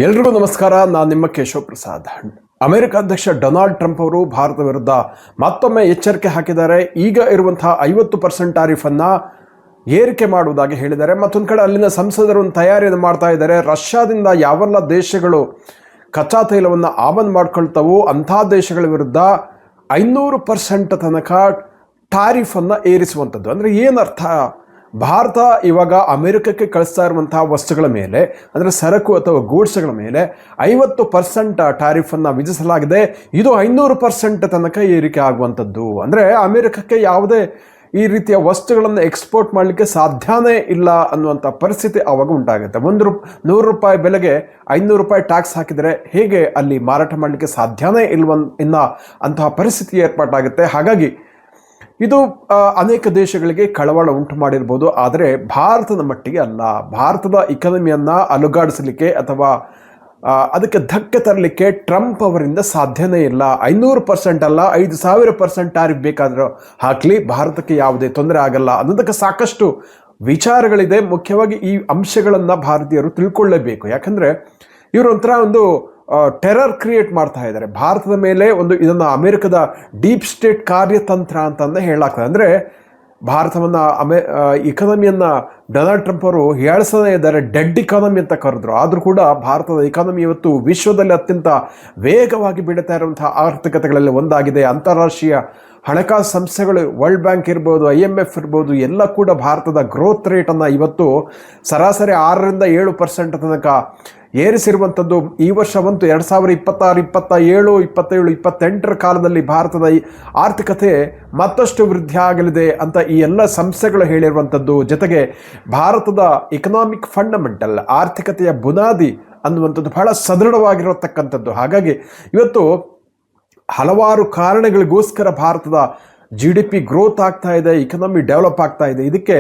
ಎಲ್ರಿಗೂ ನಮಸ್ಕಾರ. ನಾನು ನಿಮ್ಮ ಕೇಶವ್ ಪ್ರಸಾದ್. ಅಮೆರಿಕ ಅಧ್ಯಕ್ಷ ಡೊನಾಲ್ಡ್ ಟ್ರಂಪ್ ಅವರು ಭಾರತ ವಿರುದ್ಧ ಮತ್ತೊಮ್ಮೆ ಎಚ್ಚರಿಕೆ ಹಾಕಿದ್ದಾರೆ. ಈಗ ಇರುವಂತಹ 50% ಟಾರಿಫನ್ನು ಏರಿಕೆ ಮಾಡುವುದಾಗಿ ಹೇಳಿದ್ದಾರೆ. ಮತ್ತೊಂದು ಕಡೆ ಅಲ್ಲಿನ ಸಂಸದರು ತಯಾರಿಯನ್ನು ಮಾಡ್ತಾ ಇದ್ದಾರೆ. ರಷ್ಯಾದಿಂದ ಯಾವೆಲ್ಲ ದೇಶಗಳು ಕಚ್ಚಾ ತೈಲವನ್ನು ಆಮದು ಮಾಡ್ಕೊಳ್ತಾವೋ ಅಂಥ ದೇಶಗಳ ವಿರುದ್ಧ 500% ತನಕ ಟಾರಿಫನ್ನು ಏರಿಸುವಂಥದ್ದು. ಅಂದರೆ ಏನರ್ಥ? ಭಾರತ ಇವಾಗ ಅಮೆರಿಕಕ್ಕೆ ಕಳಿಸ್ತಾ ಇರುವಂತಹ ವಸ್ತುಗಳ ಮೇಲೆ, ಅಂದರೆ ಸರಕು ಅಥವಾ ಗೂಡ್ಸ್ಗಳ ಮೇಲೆ 50% ಟಾರಿಫನ್ನು ವಿಧಿಸಲಾಗಿದೆ. ಇದು 500% ತನಕ ಏರಿಕೆ ಆಗುವಂಥದ್ದು. ಅಂದರೆ ಅಮೆರಿಕಕ್ಕೆ ಯಾವುದೇ ಈ ರೀತಿಯ ವಸ್ತುಗಳನ್ನು ಎಕ್ಸ್ಪೋರ್ಟ್ ಮಾಡಲಿಕ್ಕೆ ಸಾಧ್ಯನೇ ಇಲ್ಲ ಅನ್ನುವಂಥ ಪರಿಸ್ಥಿತಿ ಆವಾಗ ಉಂಟಾಗುತ್ತೆ. ₹100 ಬೆಲೆಗೆ ₹500 ಟ್ಯಾಕ್ಸ್ ಹಾಕಿದರೆ ಹೇಗೆ ಅಲ್ಲಿ ಮಾರಾಟ ಮಾಡಲಿಕ್ಕೆ ಸಾಧ್ಯನೇ ಇನ್ನ ಅಂತಹ ಪರಿಸ್ಥಿತಿ ಏರ್ಪಾಟಾಗುತ್ತೆ. ಹಾಗಾಗಿ ಇದು ಅನೇಕ ದೇಶಗಳಿಗೆ ಕಳವಳ ಉಂಟು ಮಾಡಿರ್ಬೋದು. ಆದರೆ ಭಾರತದ ಮಟ್ಟಿಗೆ ಅಲ್ಲ. ಭಾರತದ ಇಕಾನಮಿಯನ್ನು ಅಲುಗಾಡಿಸಲಿಕ್ಕೆ ಅಥವಾ ಅದಕ್ಕೆ ಧಕ್ಕೆ ತರಲಿಕ್ಕೆ ಟ್ರಂಪ್ ಅವರಿಂದ ಸಾಧ್ಯನೇ ಇಲ್ಲ. 500% ಅಲ್ಲ, 5000% ಟಾರಿಫ್ ಬೇಕಾದರೂ ಹಾಕಲಿ, ಭಾರತಕ್ಕೆ ಯಾವುದೇ ತೊಂದರೆ ಆಗಲ್ಲ ಅನ್ನೋದಕ್ಕೆ ಸಾಕಷ್ಟು ವಿಚಾರಗಳಿದೆ. ಮುಖ್ಯವಾಗಿ ಈ ಅಂಶಗಳನ್ನು ಭಾರತೀಯರು ತಿಳ್ಕೊಳ್ಳೇಬೇಕು. ಯಾಕಂದರೆ ಇವರು ಒಂದು ಟೆರರ್ ಕ್ರಿಯೇಟ್ ಮಾಡ್ತಾ ಇದ್ದಾರೆ ಭಾರತದ ಮೇಲೆ. ಇದನ್ನು ಅಮೆರಿಕದ ಡೀಪ್ ಸ್ಟೇಟ್ ಕಾರ್ಯತಂತ್ರ ಅಂತಂದೇ ಹೇಳಲಾಗ್ತದೆ. ಅಂದರೆ ಭಾರತವನ್ನು ಇಕಾನಮಿಯನ್ನು ಡೊನಾಲ್ಡ್ ಟ್ರಂಪ್ ಅವರು ಹೇಳ್ಸದೇ ಇದ್ದಾರೆ, ಡೆಡ್ ಇಕಾನಮಿ ಅಂತ ಕರೆದ್ರು. ಆದರೂ ಕೂಡ ಭಾರತದ ಇಕಾನಮಿ ಇವತ್ತು ವಿಶ್ವದಲ್ಲಿ ಅತ್ಯಂತ ವೇಗವಾಗಿ ಬೆಳೀತಾ ಇರುವಂತಹ ಆರ್ಥಿಕತೆಗಳಲ್ಲಿ ಒಂದಾಗಿದೆ. ಅಂತಾರಾಷ್ಟ್ರೀಯ ಹಣಕಾಸು ಸಂಸ್ಥೆಗಳು, ವರ್ಲ್ಡ್ ಬ್ಯಾಂಕ್ ಇರ್ಬೋದು, IMF ಇರ್ಬೋದು, ಎಲ್ಲ ಕೂಡ ಭಾರತದ ಗ್ರೋತ್ ರೇಟನ್ನು ಇವತ್ತು ಸರಾಸರಿ 6ರಿಂದ 7% ತನಕ ಏರಿಸಿರುವಂಥದ್ದು. ಈ ವರ್ಷವಂತೂ 2026, 27, 27, 28 ಕಾಲದಲ್ಲಿ ಭಾರತದ ಈ ಆರ್ಥಿಕತೆ ಮತ್ತಷ್ಟು ವೃದ್ಧಿ ಆಗಲಿದೆ ಅಂತ ಈ ಎಲ್ಲ ಸಂಸ್ಥೆಗಳು ಹೇಳಿರುವಂಥದ್ದು. ಜೊತೆಗೆ ಭಾರತದ ಇಕನಾಮಿಕ್ ಫಂಡಮೆಂಟಲ್, ಆರ್ಥಿಕತೆಯ ಬುನಾದಿ ಅನ್ನುವಂಥದ್ದು ಬಹಳ ಸದೃಢವಾಗಿರತಕ್ಕಂಥದ್ದು. ಹಾಗಾಗಿ ಇವತ್ತು ಹಲವಾರು ಕಾರಣಗಳಿಗೋಸ್ಕರ ಭಾರತದ GDP ಗ್ರೋತ್ ಆಗ್ತಾ ಇದೆ, ಇಕನಾಮಿ ಡೆವಲಪ್ ಆಗ್ತಾ ಇದೆ. ಇದಕ್ಕೆ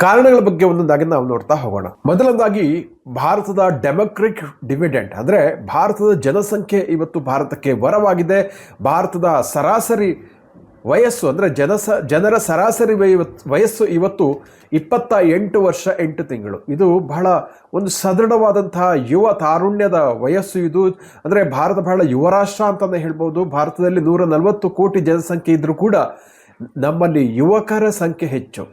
ಕಾರಣಗಳ ಬಗ್ಗೆ ಒಂದೊಂದಾಗಿ ನಾವು ನೋಡ್ತಾ ಹೋಗೋಣ. ಮೊದಲನೇದಾಗಿ ಭಾರತದ ಡೆಮೋಕ್ರೆಟಿಕ್ ಡಿವಿಡೆಂಡ್, ಅಂದರೆ ಭಾರತದ ಜನಸಂಖ್ಯೆ ಇವತ್ತು ಭಾರತಕ್ಕೆ ವರವಾಗಿದೆ. ಭಾರತದ ಸರಾಸರಿ ವಯಸ್ಸು, ಅಂದರೆ ಜನರ ಸರಾಸರಿ ವಯಸ್ಸು ಇವತ್ತು 28 ವರ್ಷ 8 ತಿಂಗಳು. ಇದು ಬಹಳ ಒಂದು ಸದೃಢವಾದಂತಹ ಯುವ ತಾರುಣ್ಯದ ವಯಸ್ಸು ಇದು. ಅಂದರೆ ಭಾರತ ಬಹಳ ಯುವ ರಾಷ್ಟ್ರ ಅಂತಲೇ ಹೇಳ್ಬೋದು. ಭಾರತದಲ್ಲಿ 140 ಕೋಟಿ ಜನಸಂಖ್ಯೆ ಇದ್ದರೂ ಕೂಡ ನಮ್ಮಲ್ಲಿ ಯುವಕರ ಸಂಖ್ಯೆ ಹೆಚ್ಚು.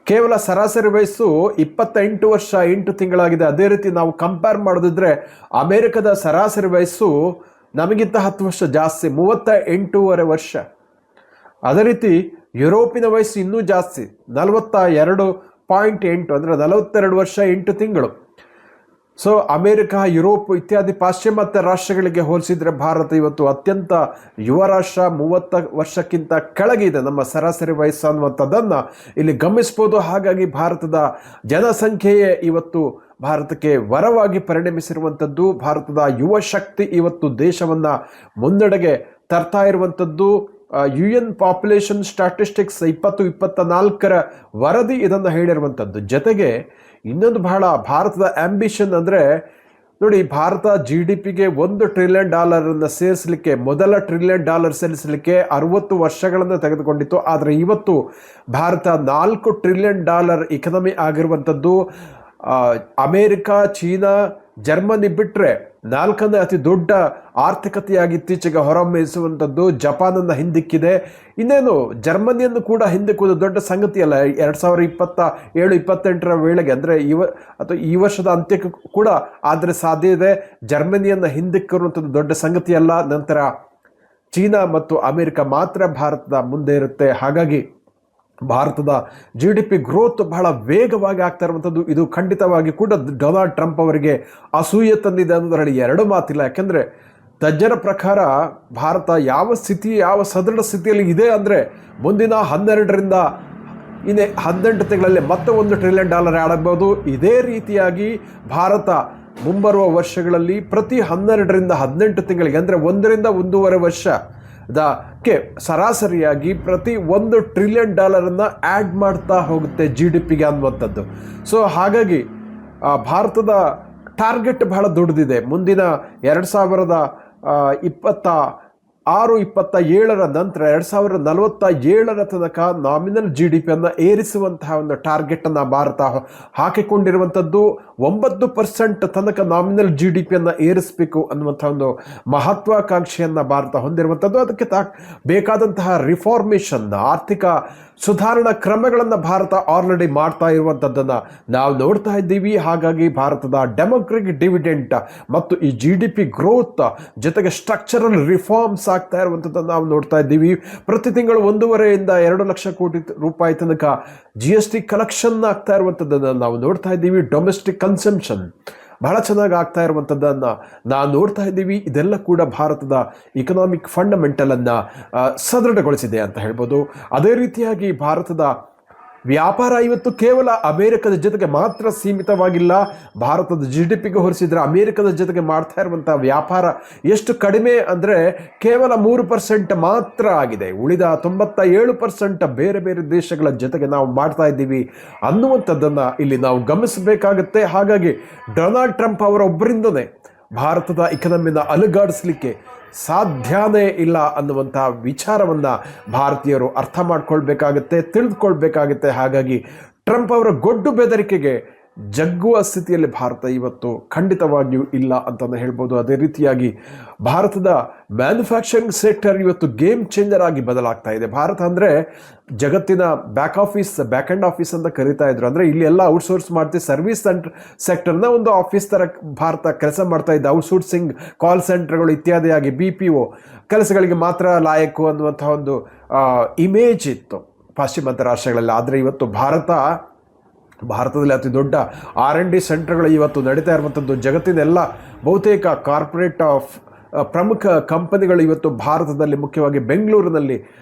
ಕೇವಲ ಸರಾಸರಿ ವಯಸ್ಸು 28 ವರ್ಷ 8 ತಿಂಗಳಾಗಿದೆ. ಅದೇ ರೀತಿ ನಾವು ಕಂಪೇರ್ ಮಾಡೋದಿದ್ರೆ ಅಮೆರಿಕದ ಸರಾಸರಿ ವಯಸ್ಸು ನಮಗಿಂತ 10 ವರ್ಷ ಜಾಸ್ತಿ, 38.5 ವರ್ಷ. ಅದೇ ರೀತಿ ಯುರೋಪಿನ ವಯಸ್ಸು ಇನ್ನೂ ಜಾಸ್ತಿ, 42.8, ಅಂದರೆ 42 ವರ್ಷ 8 ತಿಂಗಳು. ಸೊ ಅಮೇರಿಕ, ಯುರೋಪ್ ಇತ್ಯಾದಿ ಪಾಶ್ಚಿಮಾತ್ಯ ರಾಷ್ಟ್ರಗಳಿಗೆ ಹೋಲಿಸಿದರೆ ಭಾರತ ಇವತ್ತು ಅತ್ಯಂತ ಯುವ ರಾಷ್ಟ್ರ. 30 ವರ್ಷಕ್ಕಿಂತ ಕೆಳಗೆ ಇದೆ ನಮ್ಮ ಸರಾಸರಿ ವಯಸ್ಸು ಅನ್ನುವಂಥದ್ದನ್ನು ಇಲ್ಲಿ ಗಮನಿಸ್ಬೋದು. ಹಾಗಾಗಿ ಭಾರತದ ಜನಸಂಖ್ಯೆಯೇ ಇವತ್ತು ಭಾರತಕ್ಕೆ ವರವಾಗಿ ಪರಿಣಮಿಸಿರುವಂಥದ್ದು. ಭಾರತದ ಯುವ ಶಕ್ತಿ ಇವತ್ತು ದೇಶವನ್ನು ಮುನ್ನಡೆಗೆ ತರ್ತಾ ಇರುವಂಥದ್ದು. UN ಪಾಪ್ಯುಲೇಷನ್ ಸ್ಟ್ಯಾಟಿಸ್ಟಿಕ್ಸ್ 2024 ವರದಿ ಇದನ್ನು ಹೇಳಿರುವಂಥದ್ದು. ಜೊತೆಗೆ ಇನ್ನೊಂದು ಬಹಳ ಭಾರತದ ಆಂಬಿಷನ್ ಅಂದರೆ ನೋಡಿ, ಭಾರತ GDPಗೆ $1 ಟ್ರಿಲಿಯನ್ ಸೇರಿಸಲಿಕ್ಕೆ, ಮೊದಲ $1 ಟ್ರಿಲಿಯನ್ ಸೇರಿಸಲಿಕ್ಕೆ 60 ವರ್ಷಗಳನ್ನು ತೆಗೆದುಕೊಂಡಿತ್ತು. ಆದರೆ ಇವತ್ತು ಭಾರತ $4 ಟ್ರಿಲಿಯನ್ ಇಕನಾಮಿ ಆಗಿರುವಂಥದ್ದು. ಅಮೇರಿಕ, ಚೀನಾ, ಜರ್ಮನಿ ಬಿಟ್ಟರೆ 4ನೇ ಅತಿ ದೊಡ್ಡ ಆರ್ಥಿಕತೆಯಾಗಿ ಇತ್ತೀಚೆಗೆ ಹೊರಹೊಮ್ಮಿಸುವಂಥದ್ದು ಜಪಾನನ್ನು ಹಿಂದಿಕ್ಕಿದೆ. ಇನ್ನೇನು ಜರ್ಮನಿಯನ್ನು ಕೂಡ ಹಿಂದಿಕ್ಕುವುದು ದೊಡ್ಡ ಸಂಗತಿಯಲ್ಲ. 2027-28 ವೇಳೆಗೆ, ಅಂದರೆ ಈ ವರ್ಷದ ಅಂತ್ಯಕ್ಕೂ ಕೂಡ ಆದರೆ ಸಾಧ್ಯ ಇದೆ. ಜರ್ಮನಿಯನ್ನು ಹಿಂದಿಕ್ಕಿರುವಂಥದ್ದು ದೊಡ್ಡ ಸಂಗತಿಯಲ್ಲ. ನಂತರ ಚೀನಾ ಮತ್ತು ಅಮೆರಿಕ ಮಾತ್ರ ಭಾರತದ ಮುಂದೆ ಇರುತ್ತೆ. ಹಾಗಾಗಿ ಭಾರತದ GDP ಗ್ರೋತ್ ಬಹಳ ವೇಗವಾಗಿ ಆಗ್ತಾ ಇರುವಂಥದ್ದು. ಇದು ಖಂಡಿತವಾಗಿ ಕೂಡ ಡೊನಾಲ್ಡ್ ಟ್ರಂಪ್ ಅವರಿಗೆ ಅಸೂಯೆ ತಂದಿದೆ ಅನ್ನೋದರಲ್ಲಿ ಎರಡು ಮಾತಿಲ್ಲ. ಯಾಕೆಂದರೆ ತಜ್ಞರ ಪ್ರಕಾರ ಭಾರತ ಯಾವ ಸದೃಢ ಸ್ಥಿತಿಯಲ್ಲಿ ಇದೆ ಅಂದರೆ ಮುಂದಿನ 12ರಿಂದ 18 ತಿಂಗಳಲ್ಲಿ ಮತ್ತೆ $1 ಟ್ರಿಲಿಯನ್ ಆ್ಯಡ್ ಆಗ್ಬೋದು. ಇದೇ ರೀತಿಯಾಗಿ ಭಾರತ ಮುಂಬರುವ ವರ್ಷಗಳಲ್ಲಿ ಪ್ರತಿ 12ರಿಂದ 18 ತಿಂಗಳಿಗೆ, ಅಂದರೆ 1ರಿಂದ 1.5 ವರ್ಷಕ್ಕೆ ಸರಾಸರಿಯಾಗಿ ಪ್ರತಿ $1 ಟ್ರಿಲಿಯನ್ ಆ್ಯಡ್ ಮಾಡ್ತಾ ಹೋಗುತ್ತೆ GDPಗೆ ಅನ್ನುವಂಥದ್ದು. ಸೊ ಹಾಗಾಗಿ ಭಾರತದ ಟಾರ್ಗೆಟ್ ಬಹಳ ದೊಡ್ಡದಿದೆ. ಮುಂದಿನ 2026 6/27 ನಂತರ 2047 ತನಕ ನಾಮಿನಲ್ GDP ಅನ್ನು ಏರಿಸುವಂತಹ ಒಂದು ಟಾರ್ಗೆಟ್ ಅನ್ನು ಭಾರತ ಹಾಕಿಕೊಂಡಿರುವಂಥದ್ದು. 9% ತನಕ ನಾಮಿನಲ್ GDP ಅನ್ನು ಏರಿಸಬೇಕು ಅನ್ನುವಂತಹ ಒಂದು ಮಹತ್ವಾಕಾಂಕ್ಷೆಯನ್ನ ಭಾರತ ಹೊಂದಿರುವಂಥದ್ದು. ಅದಕ್ಕೆ ಬೇಕಾದಂತಹ ರಿಫಾರ್ಮೇಷನ್, ಆರ್ಥಿಕ ಸುಧಾರಣಾ ಕ್ರಮಗಳನ್ನು ಭಾರತ ಆಲ್ರೆಡಿ ಮಾಡ್ತಾ ಇರುವಂಥದ್ದನ್ನು ನಾವು ನೋಡ್ತಾ ಇದ್ದೀವಿ. ಹಾಗಾಗಿ ಭಾರತದ ಡೆಮೋಕ್ರೆಟಿಕ್ ಡಿವಿಡೆಂಟ್ ಮತ್ತು ಈ GDP ಗ್ರೋತ್ ಜೊತೆಗೆ ಸ್ಟ್ರಕ್ಚರಲ್ ರಿಫಾರ್ಮ್ಸ್ ಆಗ್ತಾ ಇರುವಂಥದ್ದನ್ನು ನಾವು ನೋಡ್ತಾ ಇದ್ದೀವಿ. ಪ್ರತಿ ತಿಂಗಳು 1.5 ಇಂದ 2 ಲಕ್ಷ ಕೋಟಿ ರೂಪಾಯಿ ತನಕ GST ಕಲೆಕ್ಷನ್ ಆಗ್ತಾ ಇರುವಂಥದ್ದನ್ನು ನಾವು ನೋಡ್ತಾ ಇದ್ದೀವಿ. ಡೊಮೆಸ್ಟಿಕ್ ಕನ್ಸಂಪ್ಷನ್ ಬಹಳ ಚೆನ್ನಾಗಿ ಆಗ್ತಾ ಇರುವಂಥದ್ದನ್ನು ನಾವು ನೋಡ್ತಾ ಇದ್ದೀವಿ. ಇದೆಲ್ಲ ಕೂಡ ಭಾರತದ ಇಕನಾಮಿಕ್ ಫಂಡಮೆಂಟಲನ್ನು ಸದೃಢಗೊಳಿಸಿದೆ ಅಂತ ಹೇಳ್ಬೋದು. ಅದೇ ರೀತಿಯಾಗಿ ಭಾರತದ ವ್ಯಾಪಾರ ಇವತ್ತು ಕೇವಲ ಅಮೇರಿಕದ ಜೊತೆಗೆ ಮಾತ್ರ ಸೀಮಿತವಾಗಿಲ್ಲ. ಭಾರತದ GDPಗೆ ಹೋಲಿಸಿದರೆ ಅಮೇರಿಕದ ಜೊತೆಗೆ ಮಾಡ್ತಾ ಇರುವಂಥ ವ್ಯಾಪಾರ ಎಷ್ಟು ಕಡಿಮೆ ಅಂದರೆ ಕೇವಲ 3% ಮಾತ್ರ ಆಗಿದೆ. ಉಳಿದ 97% ಬೇರೆ ಬೇರೆ ದೇಶಗಳ ಜೊತೆಗೆ ನಾವು ಮಾಡ್ತಾ ಇದ್ದೀವಿ ಅನ್ನುವಂಥದ್ದನ್ನು ಇಲ್ಲಿ ನಾವು ಗಮನಿಸಬೇಕಾಗುತ್ತೆ. ಹಾಗಾಗಿ ಡೊನಾಲ್ಡ್ ಟ್ರಂಪ್ ಅವರ ಒಬ್ಬರಿಂದನೇ ಭಾರತದ ಇಕನಾಮಿನ ಅಲುಗಾಡಿಸ್ಲಿಕ್ಕೆ ಸಾಧ್ಯನೇ ಇಲ್ಲ ಅನ್ನುವಂಥ ವಿಚಾರವನ್ನು ಭಾರತೀಯರು ಅರ್ಥ ಮಾಡ್ಕೊಳ್ಬೇಕಾಗತ್ತೆ, ತಿಳಿದುಕೊಳ್ಬೇಕಾಗತ್ತೆ. ಹಾಗಾಗಿ ಟ್ರಂಪ್ ಅವರ ಗೊಡ್ಡು ಬೆದರಿಕೆಗೆ ಜಗ್ಗುವ ಸ್ಥಿತಿಯಲ್ಲಿ ಭಾರತ ಇವತ್ತು ಖಂಡಿತವಾಗಿಯೂ ಇಲ್ಲ ಅಂತಲೇ ಹೇಳ್ಬೋದು. ಅದೇ ರೀತಿಯಾಗಿ ಭಾರತದ ಮ್ಯಾನುಫ್ಯಾಕ್ಚರಿಂಗ್ ಸೆಕ್ಟರ್ ಇವತ್ತು ಗೇಮ್ ಚೇಂಜರ್ ಆಗಿ ಬದಲಾಗ್ತಾ ಇದೆ. ಭಾರತ ಅಂದರೆ ಜಗತ್ತಿನ ಬ್ಯಾಕ್ ಆ್ಯಂಡ್ ಆಫೀಸ್ ಅಂತ ಕರೀತಾ ಇದ್ರು. ಅಂದರೆ ಇಲ್ಲಿ ಎಲ್ಲ ಔಟ್ಸೋರ್ಸ್ ಮಾಡ್ತೀವಿ, ಸರ್ವಿಸ್ ಸೆಕ್ಟರ್ನ ಒಂದು ಆಫೀಸ್ ಥರ ಭಾರತ ಕೆಲಸ ಮಾಡ್ತಾ ಇದ್ದ. ಔಟ್ಸೋರ್ಸಿಂಗ್, ಕಾಲ್ ಸೆಂಟರ್ಗಳು ಇತ್ಯಾದಿಯಾಗಿ BPO ಕೆಲಸಗಳಿಗೆ ಮಾತ್ರ ಲಾಯಕ್ಕು ಅನ್ನುವಂಥ ಒಂದು ಇಮೇಜ್ ಇತ್ತು ಪಾಶ್ಚಿಮಾತ್ಯ ರಾಷ್ಟ್ರಗಳಲ್ಲಿ. ಆದರೆ ಇವತ್ತು ಭಾರತದಲ್ಲಿ ಅತಿ ದೊಡ್ಡ R&D ಸೆಂಟರ್ಗಳು ಇವತ್ತು ನಡೀತಾ ಇರುವಂಥದ್ದು. ಜಗತ್ತಿನ ಎಲ್ಲ ಬಹುತೇಕ ಕಾರ್ಪೊರೇಟ್ ಪ್ರಮುಖ ಕಂಪನಿಗಳು ಇವತ್ತು ಭಾರತದಲ್ಲಿ, ಮುಖ್ಯವಾಗಿ ಬೆಂಗಳೂರಿನಲ್ಲಿ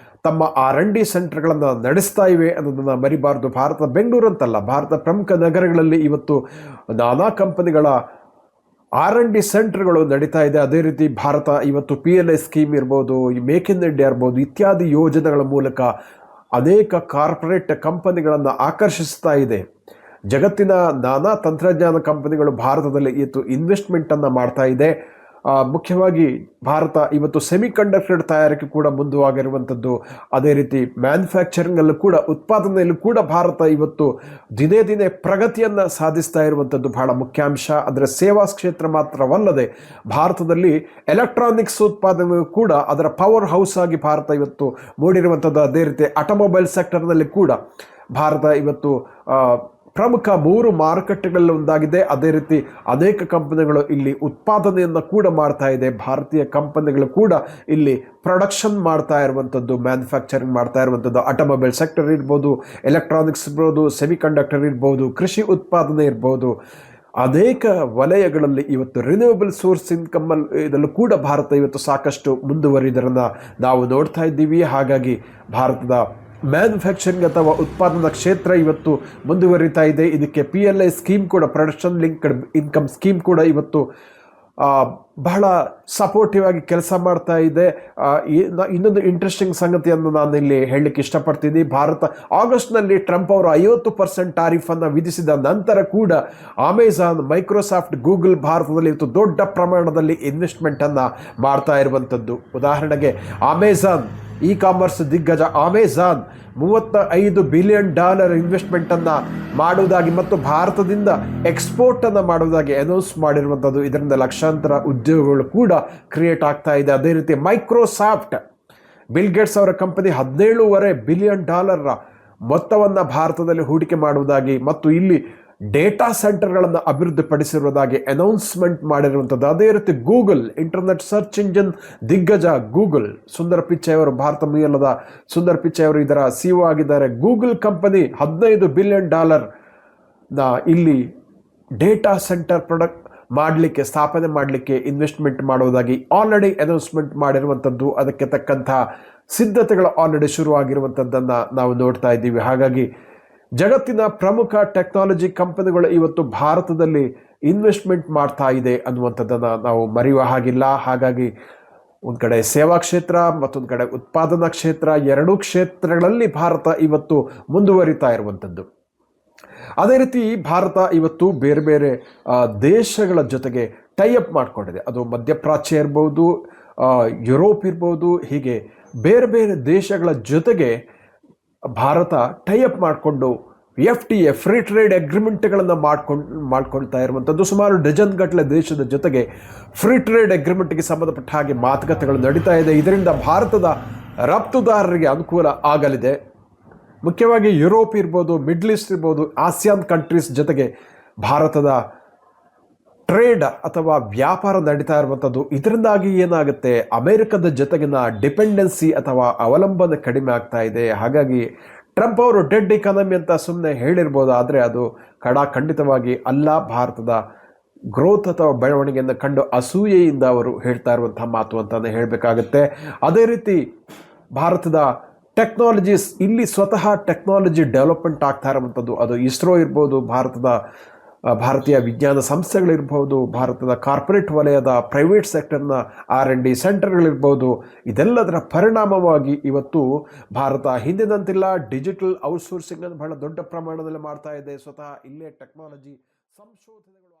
ತಮ್ಮ R&D ಸೆಂಟರ್ಗಳನ್ನು ನಡೆಸ್ತಾ ಇವೆ ಅನ್ನೋದನ್ನು ಮರಿಬಾರ್ದು. ಬೆಂಗಳೂರು ಅಂತಲ್ಲ, ಭಾರತ ಪ್ರಮುಖ ನಗರಗಳಲ್ಲಿ ಇವತ್ತು ನಾನಾ ಕಂಪನಿಗಳ R&D ಸೆಂಟರ್ಗಳು ನಡೀತಾ ಇದೆ. ಅದೇ ರೀತಿ ಭಾರತ ಇವತ್ತು PLI ಸ್ಕೀಮ್ ಇರ್ಬೋದು, ಮೇಕ್ ಇನ್ ಇಂಡಿಯಾ ಇರ್ಬೋದು, ಇತ್ಯಾದಿ ಯೋಜನೆಗಳ ಮೂಲಕ ಅನೇಕ ಕಾರ್ಪೊರೇಟ್ ಕಂಪನಿಗಳನ್ನು ಆಕರ್ಷಿಸ್ತಾ ಇದೆ. ಜಗತ್ತಿನ ನಾನಾ ತಂತ್ರಜ್ಞಾನ ಕಂಪನಿಗಳು ಭಾರತದಲ್ಲಿ ಇವತ್ತು ಇನ್ವೆಸ್ಟ್ಮೆಂಟನ್ನು ಮಾಡ್ತಾ ಇದೆ. ಮುಖ್ಯವಾಗಿ ಭಾರತ ಇವತ್ತು ಸೆಮಿಕಂಡಕ್ಟರ್ ತಯಾರಿಕೆ ಕೂಡ ಮುಂದುವಾಗಿರುವಂಥದ್ದು. ಅದೇ ರೀತಿ ಮ್ಯಾನುಫ್ಯಾಕ್ಚರಿಂಗಲ್ಲೂ ಕೂಡ, ಉತ್ಪಾದನೆಯಲ್ಲೂ ಕೂಡ ಭಾರತ ಇವತ್ತು ದಿನೇ ದಿನೇ ಪ್ರಗತಿಯನ್ನು ಸಾಧಿಸ್ತಾ ಇರುವಂಥದ್ದು ಬಹಳ ಮುಖ್ಯಾಂಶ. ಅಂದರೆ ಸೇವಾ ಕ್ಷೇತ್ರ ಮಾತ್ರವಲ್ಲದೆ ಭಾರತದಲ್ಲಿ ಎಲೆಕ್ಟ್ರಾನಿಕ್ಸ್ ಉತ್ಪಾದನೆ ಕೂಡ ಅದರ ಪವರ್ ಹೌಸ್ ಆಗಿ ಭಾರತ ಇವತ್ತು ಮೂಡಿರುವಂಥದ್ದು. ಅದೇ ರೀತಿ ಆಟೋಮೊಬೈಲ್ ಸೆಕ್ಟರ್ನಲ್ಲಿ ಕೂಡ ಭಾರತ ಇವತ್ತು ಪ್ರಮುಖ 3 ಮಾರುಕಟ್ಟೆಗಳಲ್ಲಿ ಒಂದಾಗಿದೆ. ಅದೇ ರೀತಿ ಅನೇಕ ಕಂಪನಿಗಳು ಇಲ್ಲಿ ಉತ್ಪಾದನೆಯನ್ನು ಕೂಡ ಮಾಡ್ತಾ ಇದೆ. ಭಾರತೀಯ ಕಂಪನಿಗಳು ಕೂಡ ಇಲ್ಲಿ ಪ್ರೊಡಕ್ಷನ್ ಮಾಡ್ತಾ ಇರುವಂಥದ್ದು, ಮ್ಯಾನುಫ್ಯಾಕ್ಚರಿಂಗ್ ಮಾಡ್ತಾ ಇರುವಂಥದ್ದು. ಆಟೋಮೊಬೈಲ್ ಸೆಕ್ಟರ್ ಇರ್ಬೋದು, ಎಲೆಕ್ಟ್ರಾನಿಕ್ಸ್ ಇರ್ಬೋದು, ಸೆಮಿಕಂಡಕ್ಟರ್ ಇರ್ಬೋದು, ಕೃಷಿ ಉತ್ಪಾದನೆ ಇರ್ಬೋದು, ಅನೇಕ ವಲಯಗಳಲ್ಲಿ ಇವತ್ತು ರಿನ್ಯೂವಬಲ್ ಸೋರ್ಸ್ ಇದರಲ್ಲೂ ಕೂಡ ಭಾರತ ಇವತ್ತು ಸಾಕಷ್ಟು ಮುಂದುವರಿದರನ್ನು ನಾವು ನೋಡ್ತಾ ಇದ್ದೀವಿ. ಹಾಗಾಗಿ ಭಾರತದ ಮ್ಯಾನುಫ್ಯಾಕ್ಚರಿಂಗ್ ಅಥವಾ ಉತ್ಪಾದನಾ ಕ್ಷೇತ್ರ ಇವತ್ತು ಮುಂದುವರಿತಾ ಇದೆ. ಇದಕ್ಕೆ PLI ಸ್ಕೀಮ್ ಕೂಡ, ಪ್ರೊಡಕ್ಷನ್ ಲಿಂಕ್ಡ್ ಇನ್ಕಮ್ ಸ್ಕೀಮ್ ಕೂಡ ಇವತ್ತು ಬಹಳ ಸಪೋರ್ಟಿವ್ ಆಗಿ ಕೆಲಸ ಮಾಡ್ತಾ ಇದೆ. ಇನ್ನೊಂದು ಇಂಟ್ರೆಸ್ಟಿಂಗ್ ಸಂಗತಿಯನ್ನು ನಾನು ಇಲ್ಲಿ ಹೇಳಲಿಕ್ಕೆ ಇಷ್ಟಪಡ್ತೀನಿ. ಆಗಸ್ಟ್ನಲ್ಲಿ ಟ್ರಂಪ್ ಅವರು 50% ಟಾರಿಫನ್ನು ವಿಧಿಸಿದ ನಂತರ ಕೂಡ ಅಮೆಜಾನ್, ಮೈಕ್ರೋಸಾಫ್ಟ್, ಗೂಗಲ್ ಭಾರತದಲ್ಲಿ ಇವತ್ತು ದೊಡ್ಡ ಪ್ರಮಾಣದಲ್ಲಿ ಇನ್ವೆಸ್ಟ್ಮೆಂಟನ್ನು ಮಾಡ್ತಾ ಇರುವಂಥದ್ದು. ಉದಾಹರಣೆಗೆ ಅಮೆಜಾನ್, ಕಾಮರ್ಸ್ ದಿಗ್ಗಜ ಅಮೆಜಾನ್ $35 ಬಿಲಿಯನ್ ಇನ್ವೆಸ್ಟ್ಮೆಂಟನ್ನು ಮಾಡುವುದಾಗಿ ಮತ್ತು ಭಾರತದಿಂದ ಎಕ್ಸ್ಪೋರ್ಟನ್ನು ಮಾಡುವುದಾಗಿ ಅನೌನ್ಸ್ ಮಾಡಿರುವಂಥದ್ದು. ಇದರಿಂದ ಲಕ್ಷಾಂತರ ಉದ್ಯೋಗಗಳು ಕೂಡ ಕ್ರಿಯೇಟ್ ಆಗ್ತಾ ಇದೆ. ಅದೇ ರೀತಿ ಮೈಕ್ರೋಸಾಫ್ಟ್, ಬಿಲ್ ಗೇಟ್ಸ್ ಅವರ ಕಂಪನಿ $17.5 ಬಿಲಿಯನ್ ಮೊತ್ತವನ್ನು ಭಾರತದಲ್ಲಿ ಹೂಡಿಕೆ ಮಾಡುವುದಾಗಿ ಮತ್ತು ಇಲ್ಲಿ ಡೇಟಾ ಸೆಂಟರ್ಗಳನ್ನು ಅಭಿವೃದ್ಧಿಪಡಿಸಿರುವುದಾಗಿ ಅನೌನ್ಸ್ಮೆಂಟ್ ಮಾಡಿರುವಂಥದ್ದು. ಅದೇ ರೀತಿ ಗೂಗಲ್, ಇಂಟರ್ನೆಟ್ ಸರ್ಚ್ ಇಂಜಿನ್ ದಿಗ್ಗಜ ಗೂಗಲ್, ಸುಂದರ್ ಪಿಚೈ ಅವರು, ಭಾರತ ಮೂಲದ ಸುಂದರ್ ಪಿಚೈ ಅವರು ಇದರ CEO ಆಗಿದ್ದಾರೆ. ಗೂಗಲ್ ಕಂಪನಿ $15 ಬಿಲಿಯನ್ ಇಲ್ಲಿ ಡೇಟಾ ಸೆಂಟರ್ ಸ್ಥಾಪನೆ ಮಾಡಲಿಕ್ಕೆ ಇನ್ವೆಸ್ಟ್ಮೆಂಟ್ ಮಾಡುವುದಾಗಿ ಆಲ್ರೆಡಿ ಅನೌನ್ಸ್ಮೆಂಟ್ ಮಾಡಿರುವಂಥದ್ದು. ಅದಕ್ಕೆ ತಕ್ಕಂಥ ಸಿದ್ಧತೆಗಳು ಆಲ್ರೆಡಿ ಶುರುವಾಗಿರುವಂಥದ್ದನ್ನು ನಾವು ನೋಡ್ತಾ ಇದ್ದೀವಿ. ಹಾಗಾಗಿ ಜಗತ್ತಿನ ಪ್ರಮುಖ ಟೆಕ್ನಾಲಜಿ ಕಂಪನಿಗಳು ಇವತ್ತು ಭಾರತದಲ್ಲಿ ಇನ್ವೆಸ್ಟ್ಮೆಂಟ್ ಮಾಡ್ತಾ ಇದೆ ಅನ್ನುವಂಥದ್ದನ್ನು ನಾವು ಮರೆಯುವ ಹಾಗಿಲ್ಲ. ಹಾಗಾಗಿ ಒಂದು ಕಡೆ ಸೇವಾ ಕ್ಷೇತ್ರ, ಮತ್ತೊಂದು ಕಡೆ ಉತ್ಪಾದನಾ ಕ್ಷೇತ್ರ, ಎರಡೂ ಕ್ಷೇತ್ರಗಳಲ್ಲಿ ಭಾರತ ಇವತ್ತು ಮುಂದುವರಿತಾ ಇರುವಂಥದ್ದು. ಅದೇ ರೀತಿ ಭಾರತ ಇವತ್ತು ಬೇರೆ ಬೇರೆ ದೇಶಗಳ ಜೊತೆಗೆ ಟೈಅಪ್ ಮಾಡಿಕೊಂಡಿದೆ. ಅದು ಮಧ್ಯಪ್ರಾಚ್ಯ ಇರ್ಬೋದು, ಯುರೋಪ್ ಇರ್ಬೋದು, ಹೀಗೆ ಬೇರೆ ಬೇರೆ ದೇಶಗಳ ಜೊತೆಗೆ ಭಾರತ ಟೈಅಪ್ ಮಾಡಿಕೊಂಡು FTA ಫ್ರೀ ಟ್ರೇಡ್ ಅಗ್ರಿಮೆಂಟ್ಗಳನ್ನು ಮಾಡ್ಕೊಳ್ತಾ ಇರುವಂಥದ್ದು. ಸುಮಾರು ಡಜನ್ ಗಟ್ಟಲೆ ದೇಶದ ಜೊತೆಗೆ ಫ್ರೀ ಟ್ರೇಡ್ ಅಗ್ರಿಮೆಂಟ್ಗೆ ಸಂಬಂಧಪಟ್ಟ ಹಾಗೆ ಮಾತುಕತೆಗಳು ನಡೀತಾ ಇದೆ. ಇದರಿಂದ ಭಾರತದ ರಫ್ತುದಾರರಿಗೆ ಅನುಕೂಲ ಆಗಲಿದೆ. ಮುಖ್ಯವಾಗಿ ಯುರೋಪ್ ಇರ್ಬೋದು, ಮಿಡ್ಲ್ ಈಸ್ಟ್ ಇರ್ಬೋದು, ಆಸಿಯಾನ್ ಕಂಟ್ರೀಸ್ ಜೊತೆಗೆ ಭಾರತದ ಟ್ರೇಡ್ ಅಥವಾ ವ್ಯಾಪಾರ ನಡೀತಾ ಇರುವಂಥದ್ದು. ಇದರಿಂದಾಗಿ ಏನಾಗುತ್ತೆ, ಅಮೆರಿಕದ ಜೊತೆಗಿನ ಡಿಪೆಂಡೆನ್ಸಿ ಅಥವಾ ಅವಲಂಬನೆ ಕಡಿಮೆ ಆಗ್ತಾ ಇದೆ. ಹಾಗಾಗಿ ಟ್ರಂಪ್ ಅವರು ಡೆಡ್ ಇಕಾನಮಿ ಅಂತ ಸುಮ್ಮನೆ ಹೇಳಿರ್ಬೋದು, ಆದರೆ ಅದು ಖಂಡಿತವಾಗಿ ಅಲ್ಲ. ಭಾರತದ ಗ್ರೋತ್ ಅಥವಾ ಬೆಳವಣಿಗೆಯನ್ನು ಕಂಡು ಅಸೂಯೆಯಿಂದ ಅವರು ಹೇಳ್ತಾ ಇರುವಂತಹ ಮಾತು ಅಂತಾನೆ ಹೇಳಬೇಕಾಗುತ್ತೆ. ಅದೇ ರೀತಿ ಭಾರತದ ಟೆಕ್ನಾಲಜೀಸ್, ಇಲ್ಲಿ ಸ್ವತಃ ಟೆಕ್ನಾಲಜಿ ಡೆವಲಪ್ಮೆಂಟ್ ಆಗ್ತಾ ಇರುವಂಥದ್ದು. ಅದು ಇಸ್ರೋ ಇರ್ಬೋದು, ಭಾರತೀಯ ವಿಜ್ಞಾನ ಸಂಸ್ಥೆಗಳಿರ್ಬೋದು, ಭಾರತದ ಕಾರ್ಪೊರೇಟ್ ವಲಯದ ಪ್ರೈವೇಟ್ ಸೆಕ್ಟರ್ನ R&D ಸೆಂಟರ್ಗಳಿರ್ಬೋದು, ಇದೆಲ್ಲದರ ಪರಿಣಾಮವಾಗಿ ಇವತ್ತು ಭಾರತ ಹಿಂದಿನಂತಿಲ್ಲ. ಡಿಜಿಟಲ್ ಔಟ್ಸೋರ್ಸಿಂಗ್ ಅನ್ನು ಬಹಳ ದೊಡ್ಡ ಪ್ರಮಾಣದಲ್ಲಿ ಮಾಡ್ತಾ ಇದೆ. ಸ್ವತಃ ಇಲ್ಲೇ ಟೆಕ್ನಾಲಜಿ ಸಂಶೋಧನೆಗಳು